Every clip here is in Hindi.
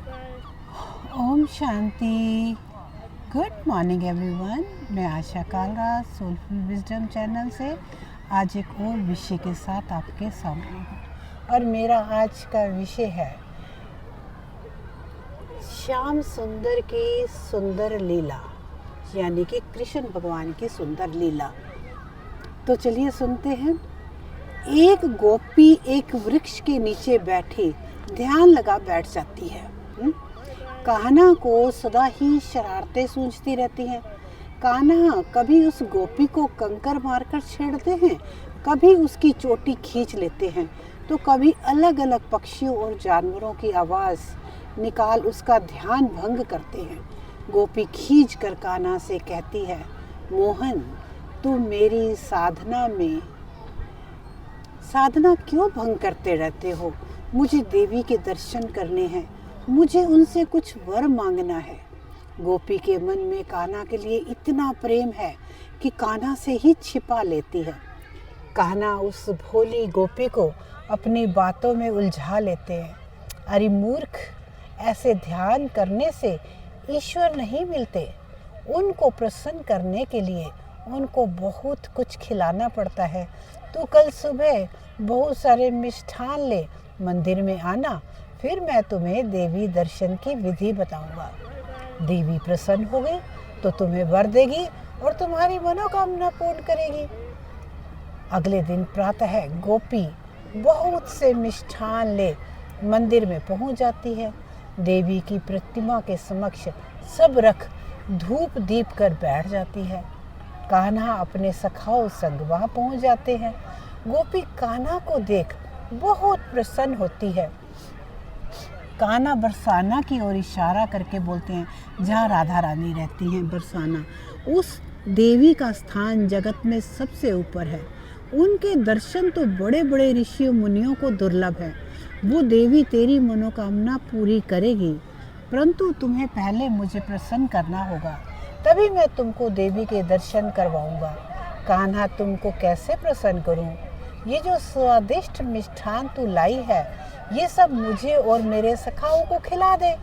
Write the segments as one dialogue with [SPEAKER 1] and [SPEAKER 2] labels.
[SPEAKER 1] ओम शांति। Good morning everyone. मैं Asha Kalra soulful wisdom channel से आज एक और विषय के साथ आपके सामने हूँ और मेरा आज का विषय है श्याम सुंदर की सुंदर लीला, यानी कि कृष्ण भगवान की सुंदर लीला। तो चलिए सुनते हैं। एक गोपी एक वृक्ष के नीचे बैठी ध्यान लगा बैठ जाती है। कान्हा को सदा ही शरारतें सूझती रहती हैं। कान्हा कभी उस गोपी को कंकर मारकर छेड़ते हैं, कभी उसकी चोटी खींच लेते हैं, तो कभी अलग अलग पक्षियों और जानवरों की आवाज़ निकाल उसका ध्यान भंग करते हैं। गोपी खींच कर कान्हा से कहती है, मोहन, तू मेरी साधना क्यों भंग करते रहते हो? मुझे देवी के दर्शन करने हैं, मुझे उनसे कुछ वर मांगना है। गोपी के मन में कान्हा के लिए इतना प्रेम है कि कान्हा से ही छिपा लेती है। कान्हा उस भोली गोपी को अपनी बातों में उलझा लेते हैं। अरे मूर्ख, ऐसे ध्यान करने से ईश्वर नहीं मिलते। उनको प्रसन्न करने के लिए उनको बहुत कुछ खिलाना पड़ता है। तो कल सुबह बहुत सारे मिष्ठान ले मंदिर में आना, फिर मैं तुम्हें देवी दर्शन की विधि बताऊंगा। देवी प्रसन्न हो गई तो तुम्हें वर देगी और तुम्हारी मनोकामना पूर्ण करेगी। अगले दिन प्रातः गोपी बहुत से मिष्ठान ले मंदिर में पहुंच जाती है। देवी की प्रतिमा के समक्ष सब रख धूप दीप कर बैठ जाती है। कान्हा अपने सखाओं संग वहां पहुंच जाते हैं। गोपी कान्हा को देख बहुत प्रसन्न होती है। कान्हा बरसाना की ओर इशारा करके बोलते हैं, जहाँ राधा रानी रहती हैं बरसाना, उस देवी का स्थान जगत में सबसे ऊपर है। उनके दर्शन तो बड़े बड़े ऋषियों मुनियों को दुर्लभ है। वो देवी तेरी मनोकामना पूरी करेगी, परंतु तुम्हें पहले मुझे प्रसन्न करना होगा, तभी मैं तुमको देवी के दर्शन करवाऊंगा। कान्हा, तुमको कैसे प्रसन्न करूं? ये जो स्वादिष्ट मिष्ठान तू लाई है, ये सब मुझे और मेरे सखाओं को खिला दे।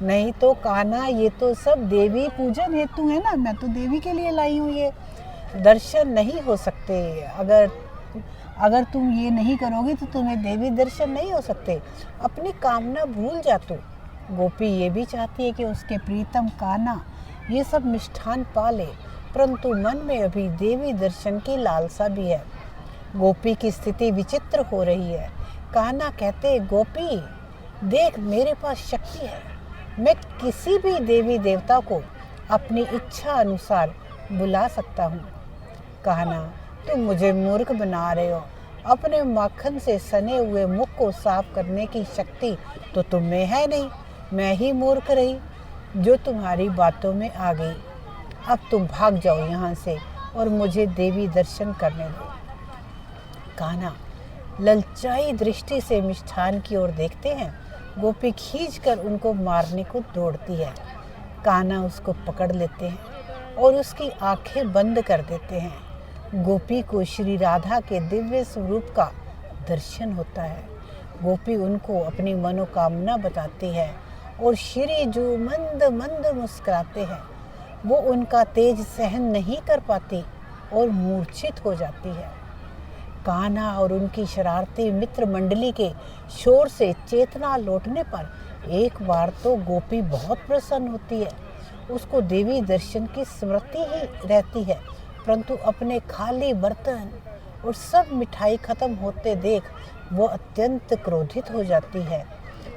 [SPEAKER 1] नहीं तो कान्हा, ये तो सब देवी पूजन हेतु है ना, मैं तो देवी के लिए लाई हूँ। ये दर्शन नहीं हो सकते। अगर तुम ये नहीं करोगे तो तुम्हें देवी दर्शन नहीं हो सकते। अपनी कामना भूल जा तू। गोपी ये भी चाहती है कि उसके प्रीतम कान्हा ये सब मिष्ठान पा ले, परंतु मन में अभी देवी दर्शन की लालसा भी है। गोपी की स्थिति विचित्र हो रही है। कान्हा कहते, गोपी देख, मेरे पास शक्ति है, मैं किसी भी देवी देवता को अपनी इच्छा अनुसार बुला सकता हूँ। कान्हा, तुम मुझे मूर्ख बना रहे हो। अपने माखन से सने हुए मुख को साफ करने की शक्ति तो तुम में है नहीं। मैं ही मूर्ख रही जो तुम्हारी बातों में आ गई। अब तुम भाग जाओ यहाँ से और मुझे देवी दर्शन करने दो। कान्हा ललचाई दृष्टि से मिष्ठान की ओर देखते हैं। गोपी खींचकर उनको मारने को दौड़ती है। कान्हा उसको पकड़ लेते हैं और उसकी आंखें बंद कर देते हैं। गोपी को श्री राधा के दिव्य स्वरूप का दर्शन होता है। गोपी उनको अपनी मनोकामना बताती है और श्री जो मंद मंद मुस्कुराते हैं। वो उनका तेज सहन नहीं कर पाती और मूर्छित हो जाती है। कान्हा और उनकी शरारती मित्र मंडली के शोर से चेतना लौटने पर एक बार तो गोपी बहुत प्रसन्न होती है। उसको देवी दर्शन की स्मृति ही रहती है, परंतु अपने खाली बर्तन और सब मिठाई खत्म होते देख वो अत्यंत क्रोधित हो जाती है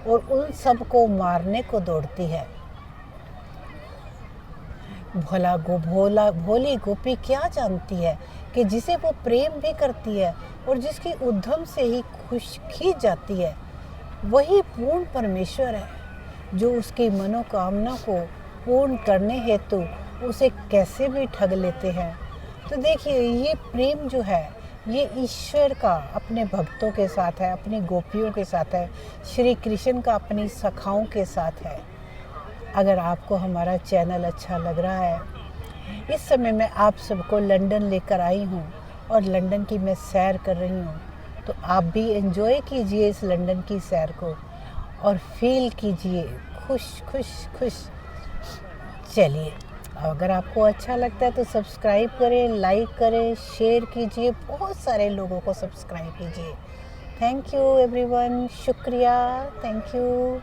[SPEAKER 1] और उन सब को मारने को दौड़ती है। भोली गोपी क्या जानती है कि जिसे वो प्रेम भी करती है और जिसकी उद्यम से ही खींच जाती है, वही पूर्ण परमेश्वर है, जो उसकी मनोकामना को पूर्ण करने हेतु उसे कैसे भी ठग लेते हैं। तो देखिए, ये प्रेम जो है ये ईश्वर का अपने भक्तों के साथ है, अपनी गोपियों के साथ है, श्री कृष्ण का अपनी सखाओं के साथ है। अगर आपको हमारा चैनल अच्छा लग रहा है, इस समय मैं आप सबको लंदन लेकर आई हूँ और लंदन की मैं सैर कर रही हूँ, तो आप भी एंजॉय कीजिए इस लंदन की सैर को और फील कीजिए, खुश खुश खुश। चलिए, अगर आपको अच्छा लगता है तो सब्सक्राइब करें, लाइक करें, शेयर कीजिए, बहुत सारे लोगों को सब्सक्राइब कीजिए। थैंक यू एवरीवन, शुक्रिया, थैंक यू।